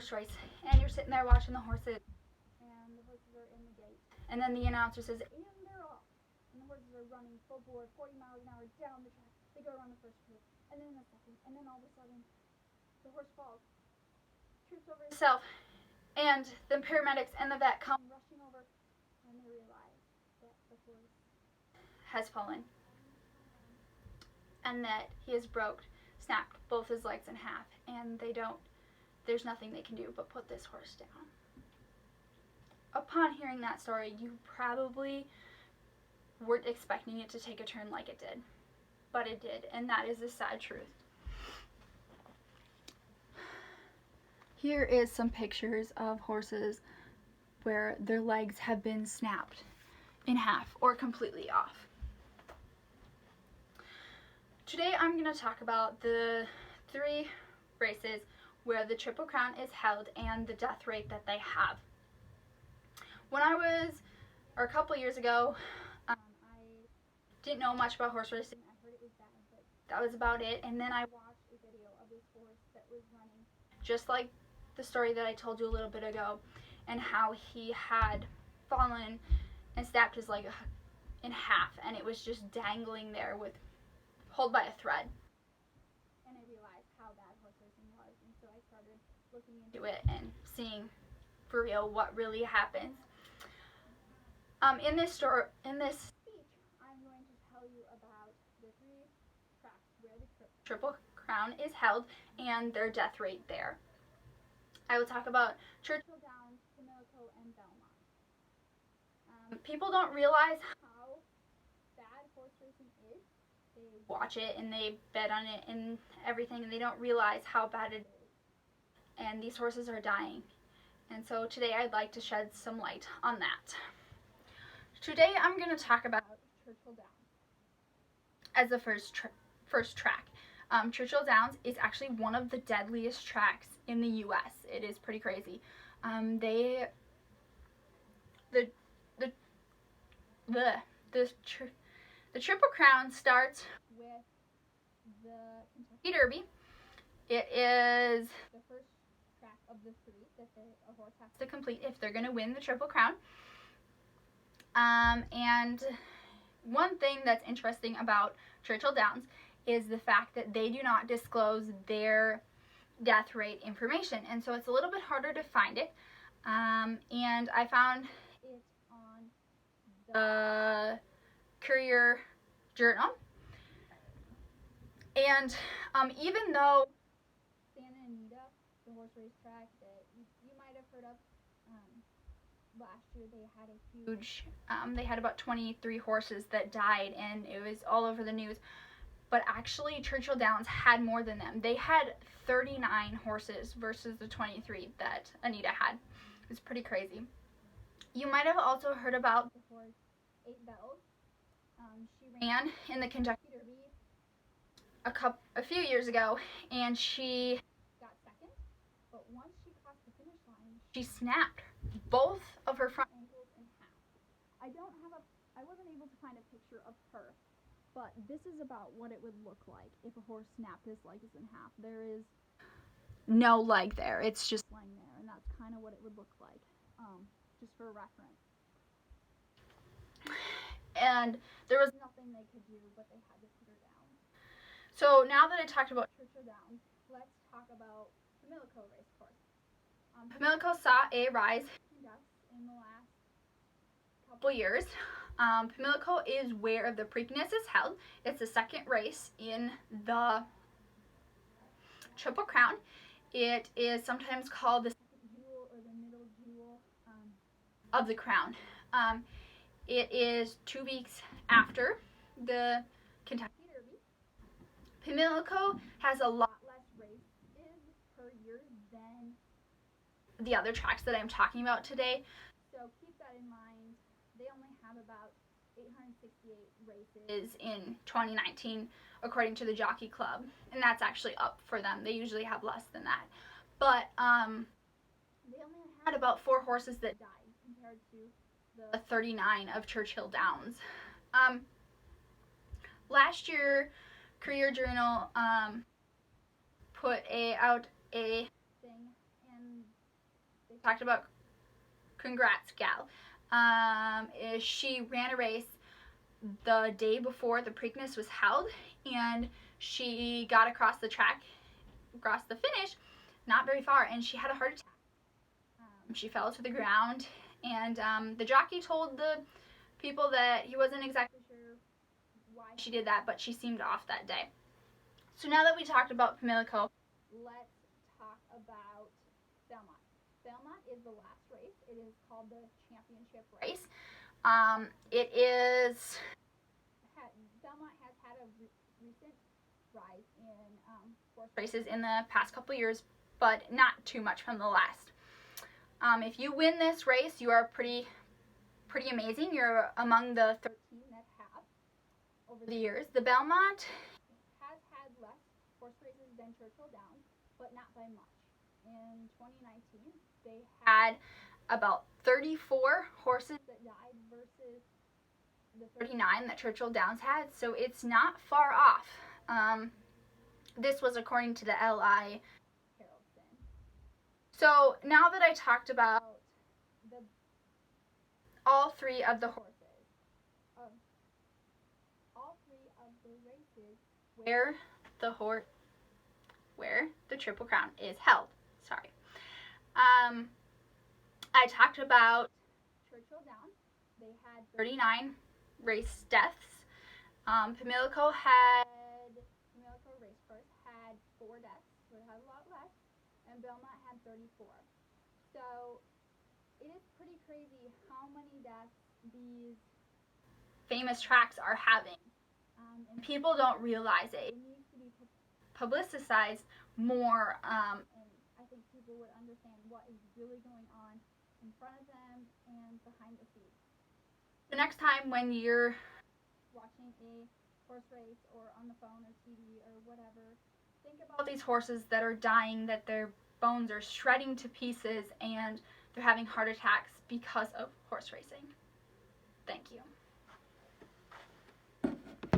horse race, and you're sitting there watching the horses, and the horses are in the gate, and then the announcer says, and they're off, and the horses are running full bore, 40 miles an hour down the track. They go around the first curve, and then the second, and then all of a sudden, the horse falls, trips over himself, and the paramedics and the vet come rushing over, and they realize that the horse has fallen, and that he has snapped both his legs in half, and there's nothing they can do but put this horse down. Upon hearing that story, you probably weren't expecting it to take a turn like it did, but it did, and that is the sad truth. Here is some pictures of horses where their legs have been snapped in half or completely off. Today I'm going to talk about the 3 races where the Triple Crown is held and the death rate that they have. A couple years ago, I didn't know much about horse racing. I heard it was bad, but that was about it. And then I watched a video of this horse that was running just like the story that I told you a little bit ago, and how he had fallen and snapped his leg in half, and it was just dangling there held by a thread. And I realized how bad horse racing was, and so I started looking into it and seeing for real what really happens. In this speech, I'm going to tell you about the 3 tracks where the Triple Crown is held and their death rate there. I will talk about Churchill Downs, Pimlico, and Belmont. People don't realize how bad horse racing is. They watch it and they bet on it and everything, and they don't realize how bad it is. And these horses are dying. And so today I'd like to shed some light on that. Today I'm going to talk about Churchill Downs as the first track. Churchill Downs is actually one of the deadliest tracks in the U.S. It is pretty crazy. The Triple Crown starts with the Kentucky Derby. It is the first track of the 3 that a horse has to complete if they're going to win the Triple Crown. And one thing that's interesting about Churchill Downs is the fact that they do not disclose their death rate information, and so it's a little bit harder to find it. And I found it on the Courier Journal. And even though Santa Anita, the horse race track that you might have heard of, last year they had a huge, they had about 23 horses that died, and it was all over the news. But actually, Churchill Downs had more than them. They had 39 horses versus the 23 that Anita had. It's pretty crazy. You might have also heard about the horse 8 Bells. She ran in the Kentucky Derby a few years ago, and she got second. But once she crossed the finish line, she snapped both of her front ankles in half. I wasn't able to find a picture of her, but this is about what it would look like if a horse snapped his legs in half. There is no leg there. It's just lying there, and that's kind of what it would look like, just for reference. And there was nothing they could do, but they had to put her down. So now that I talked about Churchill Downs, let's talk about Pimlico Racecourse. Pimlico saw a rise in deaths in the last couple years. Pimlico is where the Preakness is held. It's the second race in the Triple Crown. It is sometimes called the second jewel or the middle jewel of the crown. It is 2 weeks after the Kentucky Derby. Pimlico has a lot less races per year than the other tracks that I'm talking about today. So keep that in mind. They only have about 868 races in 2019, according to the Jockey Club, and that's actually up for them. They usually have less than that. But they only had about 4 horses that died compared to the 39 of Churchill Downs. Last year, Courier Journal put out a thing, and they talked about Congrats Gal. She ran a race the day before the Preakness was held, and she got across the track, across the finish, not very far, and she had a heart attack. She fell to the ground, and the jockey told the people that he wasn't exactly sure why she did that, but she seemed off that day. So now that we talked about Pimlico, let's talk about Belmont. Belmont is the last race. It is called the championship race. Belmont has had a recent rise in horse races in the past couple years, but not too much from the last. If you win this race, you are pretty amazing. You're among the 13 that have over the years. The Belmont has had less horse races than Churchill Downs, but not by much. In 2019, they had about 34 horses that died versus the 39 that Churchill Downs had, so it's not far off. This was according to the L.I. Haraldson. So now that I talked about all three of the horses, all three of the races where the Triple Crown is held. Sorry. I talked about Churchill Downs. They had 39 race deaths. Pimlico Racecourse had 4 deaths, so it had a lot less, and Belmont had 34. So it is pretty crazy how many deaths these famous tracks are having, and people don't realize it. It needs to be publicized more, and I think people would understand what is really going on in front of them and behind the scenes. The next time when you're watching a horse race or on the phone or TV or whatever, think about these horses that are dying, that their bones are shredding to pieces, and they're having heart attacks because of horse racing. Thank you.